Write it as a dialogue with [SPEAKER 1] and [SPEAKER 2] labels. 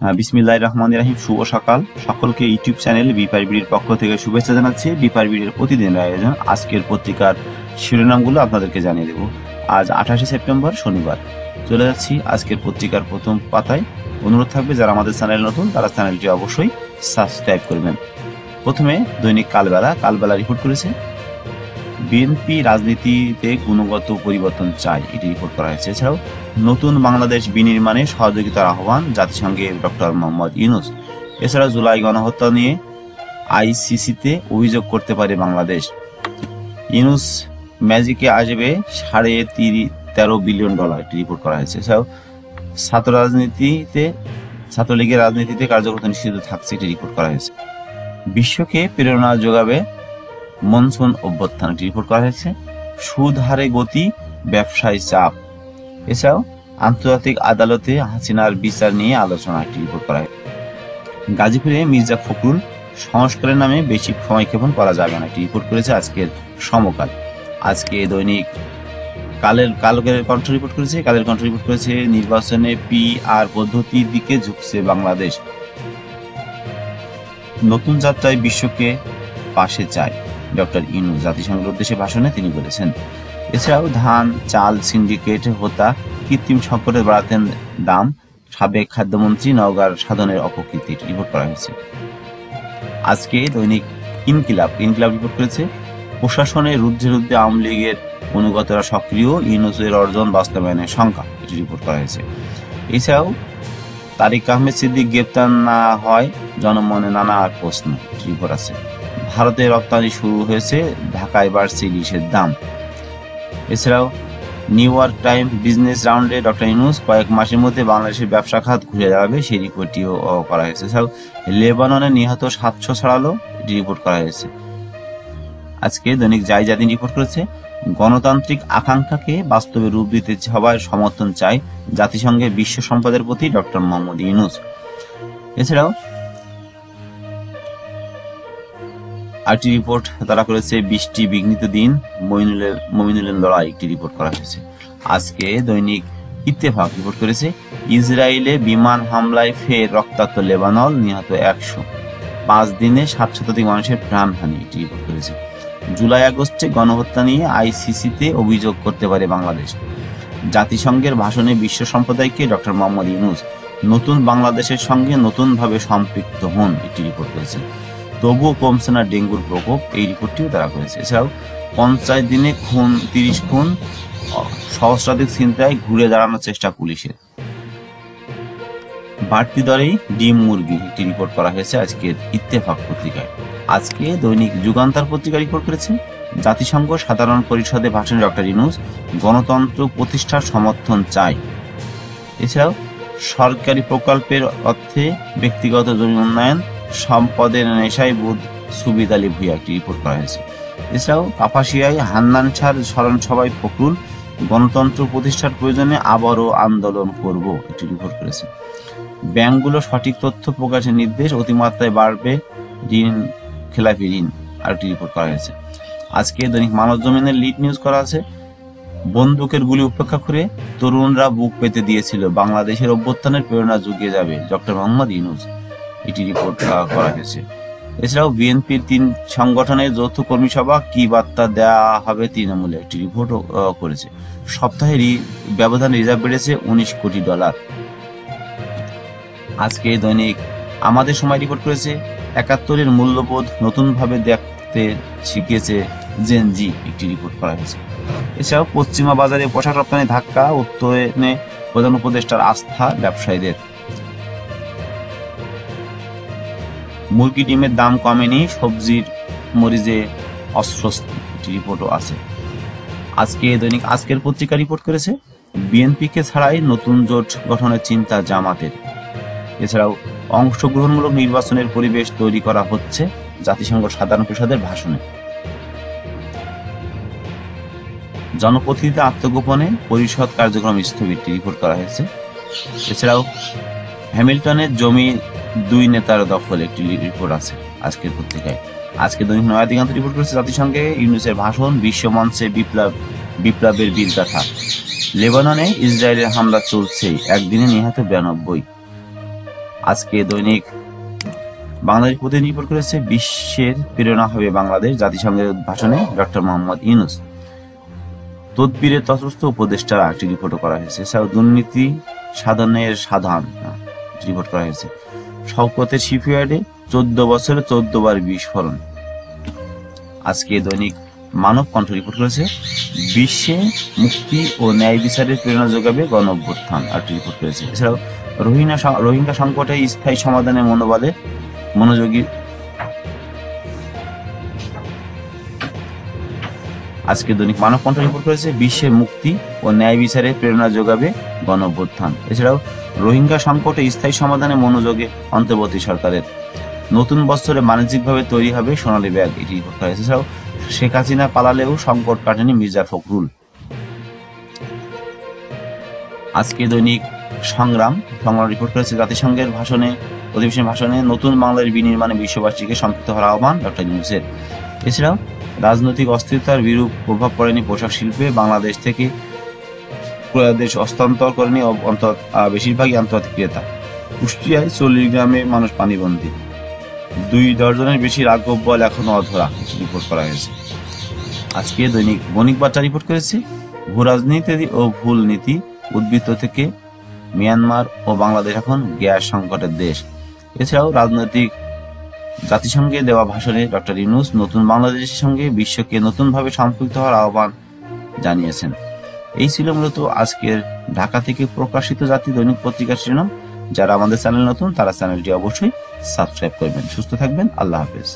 [SPEAKER 1] বিসমিল্লাহির রহমানির রহিম। শুভ সকাল সকলকে। ইউটিউব চ্যানেল বিপার বিডির পক্ষ থেকে শুভেচ্ছা জানাচ্ছি। বিপার বিডির প্রতিদিনের আয়োজন আজকের পত্রিকার শিরোনামগুলো আপনাদেরকে জানিয়ে দেব। আজ 28শে সেপ্টেম্বর শনিবার। চলে যাচ্ছি আজকের পত্রিকার প্রথম পাতায়। অনুরোধ থাকবে যারা আমাদের চ্যানেল নতুন তারা চ্যানেলটি অবশ্যই সাবস্ক্রাইব করবেন। প্রথমে দৈনিক কালবেলা রিপোর্ট করেছে বিএনপি রাজনীতিতে গুণগত পরিবর্তন চায়, এটি রিপোর্ট করা হয়েছে। এছাড়াও নতুন বাংলাদেশ বিনির্মাণে সহযোগিতার আহ্বান জাতিসংঘে ডক্টর মোহাম্মদ ইউনূস। এছাড়া জুলাই গণহত্যা নিয়ে আইসিসিতে অভিযোগ করতে পারে বাংলাদেশ। ইউনূস ম্যাজিকে আসবে $13.5 বিলিয়ন, এটি রিপোর্ট করা হয়েছে। এছাড়াও ছাত্রলীগের রাজনীতিতে কার্যকর্তা নিষিদ্ধ থাকছে, এটি রিপোর্ট করা হয়েছে। বিশ্বকে প্রেরণা যোগাবে মনসুন অভ্যুত্থান, রিপোর্ট করা হয়েছে। সুদ হারে গতি, ব্যবসায় চাপ। এছাড়াও আন্তর্জাতিক আদালতে হাসিনার বিচার নিয়ে আলোচনা, একটি রিপোর্ট করা হয়েছে। গাজীপুরে মির্জা ফখরুল, সংস্কারের নামে বেশি সময়ক্ষেপণ করা যাবে না, একটি রিপোর্ট করেছে আজকের সমকাল। আজকে দৈনিক কালের কণ্ঠ রিপোর্ট করেছে নির্বাচনে PR পদ্ধতির দিকে ঝুঁকছে বাংলাদেশ। নতুন যাত্রায় বিশ্বকে পাশে চায় ডক্টর ইউনূস, জাতিসংঘের উদ্দেশ্যে ভাষণে তিনি বলেছেন। এছাড়াও ধান চাল সিন্ডিকেট হত্যা, কৃত্রিম সংকটে বাড়াতেন দাম, সাবেক খাদ্যমন্ত্রী নওগাঁর সাধনের অপকীর্তি, রিপোর্ট করা হয়েছে। আজকে দৈনিক ইনকিলাব রিপোর্ট করেছে প্রশাসনের রুদ্ধে আওয়ামী লীগের অনুগতরা সক্রিয়, ইউনূসের অর্জন বাস্তবায়নের সংখ্যা, এটি রিপোর্ট করা হয়েছে। এছাড়াও তারিক আহমেদ সিদ্দিক গ্রেপ্তার না হয় জনমনে নানা প্রশ্ন, রিপোর্ট আছে। ভারতে রপ্তানি শুরু হয়েছে, ঢাকায় বাড়ছে ইলিশের দাম। এছাড়াও নিউ ইয়র্ক টাইম বিজনেস রাউন্ডে ডক্টর ইউনূস কয়েক মাসের মধ্যে বাংলাদেশের ব্যবসা খাত ঘুরে দাঁড়াবে, সেই রিপোর্টটিও করা হয়েছে। এছাড়াও লেবাননে নিহত 700 ছাড়ালো, এটি রিপোর্ট করা হয়েছে। আজকে দৈনিক জাদিন রিপোর্ট করেছে গণতান্ত্রিক আকাঙ্ক্ষাকে বাস্তবে রূপ দিতে সবার সমর্থন চায় জাতিসংঘের বিশ্ব সম্পদের প্রতি ডক্টর মোহাম্মদ ইউনূস। এছাড়াও আরটি রিপোর্ট তারা করেছে বৃষ্টি বিঘ্নিত দিন, মমিনুলের লড়াই, একটি রিপোর্ট করা হয়েছে। আজকে দৈনিক ইত্তেফাক রিপোর্ট করেছে ইসরায়েলে বিমান হামলায় ফের রক্তাক্ত লেবানন, নিহত 100, 5 দিনে 60 শতাধিক মানুষের প্রাণহানি, এটি রিপোর্ট করেছে। জুলাই আগস্টে গণহত্যা নিয়ে আইসিসিতে অভিযোগ করতে পারে বাংলাদেশ। জাতিসংঘের ভাষণে বিশ্ব সম্প্রদায়কে ডক্টর মোহাম্মদ ইউনূস নতুন বাংলাদেশের সঙ্গে নতুনভাবে সম্পৃক্ত হন, এটি রিপোর্ট করেছে। তবুও কমছে না ডেঙ্গুর প্রকোপ, এই রিপোর্টটিও তারা করেছে। এছাড়াও 50 দিনে 30 খুন, সহস্রাধিক ছিনতাই, ঘুরে দাঁড়ানোর চেষ্টা পুলিশের। বাড়তি দরেই ডিম মুরগি, একটি রিপোর্ট করা হয়েছে আজকের ইত্তেফাক পত্রিকায়। আজকে দৈনিক যুগান্তর পত্রিকা রিপোর্ট করেছে জাতিসংঘ সাধারণ পরিষদে ভাষণে ডক্টর ইউনূস গণতন্ত্র প্রতিষ্ঠার সমর্থন চায়। এছাড়াও সরকারি প্রকল্পের অর্থে ব্যক্তিগত জমি উন্নয়ন, সম্পদের নেশায় বুধ সুবিদ আলী ভূঁইয়া, একটি রিপোর্ট করা হয়েছে। এছাড়াও কাপাসিয়ায় হান্নান শাহর স্মরণ সভায় ফখরুল, গণতন্ত্র প্রতিষ্ঠার প্রয়োজনে আবারও আন্দোলন করব, একটি রিপোর্ট করেছে। ব্যাংকগুলো সঠিক তথ্য প্রকাশের নির্দেশ, অতিমাত্রায় বাড়বে খেলাপি ঋণ, আরেকটি রিপোর্ট করা হয়েছে। আজকে দৈনিক মানব জমিনের লিড নিউজ করা আছে বন্দুকের গুলি উপেক্ষা করে তরুণরা বুক পেতে দিয়েছিল, বাংলাদেশের অভ্যুত্থানের প্রেরণা জুগিয়ে যাবে ডক্টর মোহাম্মদ ইউনূস, এটি রিপোর্ট করা হয়েছে। এছাড়াও বিএনপির 3 সংগঠনের যৌথ কর্মী সভা, কি বার্তা দেওয়া হবে তৃণমূলে, একটি রিপোর্ট করেছে। সপ্তাহে ব্যবধান রিজার্ভ বেড়েছে $19 কোটি। আজকে দৈনিক আমাদের সময় রিপোর্ট করেছে 71-এর মূল্যবোধ নতুনভাবে দেখতে শিখেছে জেন জি, একটি রিপোর্ট করা হয়েছে। এছাড়াও পশ্চিমা বাজারে পোশাক রপ্তানি ধাক্কা, উত্তরণে প্রধান উপদেষ্টার আস্থা ব্যবসায়ীদের। মুরগি ডিমের দাম কমেনি, সবজির মরিচে অস্বস্তি, একটি রিপোর্টও আছে। আজকে দৈনিক আজকের পত্রিকা রিপোর্ট করেছে বিএনপিকে ছাড়াই নতুন জোট গঠনের চিন্তা জামাতের। এছাড়াও অংশগ্রহণমূলক নির্বাচনের পরিবেশ তৈরি করা হচ্ছে জাতিসংঘ সাধারণ পরিষদের ভাষণে। জনপ্রতিনিধি আত্মগোপনে পরিষদ কার্যক্রম স্থগিত, রিপোর্ট করা হয়েছে। এছাড়াও হ্যামিল্টনের জমি 2 নেতার দখল, একটি রিপোর্ট আছে আজকের পত্রিকায়। আজকে দৈনিক নয়া দিগন্ত রিপোর্ট করেছে জাতিসংঘে ইউনূসের ভাষণ, বিশ্বমঞ্চে বিপ্লবের বীরগাথা। লেবাননে ইসরায়েলের হামলা চলছে, একদিনে নিহত 92। আজকে দৈনিক বাংলাদেশ প্রতিদিন রিপোর্ট করেছে বিশ্বের প্রেরণা হবে বাংলাদেশ, জাতিসংঘের ভাষণে ডক্টর মোহাম্মদ ইউনূস। তদবিরের তটস্থ উপদেষ্টারা একটি রিপোর্ট করা হয়েছে। এছাড়াও দুর্নীতি সাধনের সাধারণ রিপোর্ট করা হয়েছে। শওকতের শিপইয়ার্ডে 14 বছরে 14 বার বিস্ফোরণ। আজকে দৈনিক মানব কণ্ঠ রিপোর্ট করেছে বিশ্বে মুক্তি ও ন্যায় বিচারের প্রেরণা যোগাবে গণ অভ্যুত্থান একটি রিপোর্ট করেছে। এছাড়াও রোহিঙ্গা সংকটে স্থায়ী সমাধানের মনোবলে মনোযোগী। আজকে দৈনিক মানব কণ্ঠ রিপোর্ট করেছে বিশ্বে মুক্তি ও ন্যায় বিচারের প্রেরণা যোগাবে গণ অভ্যুত্থান। এছাড়াও রোহিঙ্গা সংকটে স্থায়ী সমাধানে মনোযোগে অন্তর্বর্তী সরকারের। নতুন বছরে বাণিজ্যিকভাবে তৈরি হবে সোনালী ব্যাগ, এটি রিপোর্ট করা হয়েছে। এছাড়াও শেখ হাসিনা পালালেও সংকট কাটেনি মির্জা ফখরুল। আজকে দৈনিক সংগ্রাম রিপোর্ট করেছে জাতিসংঘের অধিবেশনের ভাষণে নতুন বাংলাদেশ বিনির্মাণে বিশ্ববাসীকে সম্পৃক্ত হওয়ার আহ্বান ডক্টর ইউনূসের। এছাড়াও রাজনৈতিক অস্থিরতার বিরূপ প্রভাব পড়েনি পোশাক শিল্পে, বাংলাদেশ থেকে দেশ হস্তান্তর করেনি বেশিরভাগই আন্তর্জাতিক ক্রেতা। কুষ্টিয়ায় 40 গ্রামে মানুষ পানিবন্দী, 2 দর্জনের বেশি রাঘব বল এখনো অধরা, রিপোর্ট করা হয়েছে। আজকে দৈনিক বণিক বার্তা রিপোর্ট করেছে ভূ রাজনীতি ও ভুল নীতি উদ্বৃত্ত থেকে মিয়ানমার ও বাংলাদেশ এখন গ্যাস সংকটের দেশ। এছাড়াও জাতিসংঘে দেওয়া ভাষণে ডক্টর ইউনূস নতুন বাংলাদেশের সঙ্গে বিশ্বকে নতুনভাবে সম্পৃক্ত হওয়ার আহ্বান জানিয়েছেন। এই ছিল মূলত আজকের ঢাকা থেকে প্রকাশিত জাতীয় দৈনিক পত্রিকার শিরোনাম। যারা আমাদের চ্যানেল নতুন তারা চ্যানেলটি অবশ্যই সাবস্ক্রাইব করবেন। সুস্থ থাকবেন, আল্লাহ হাফেজ।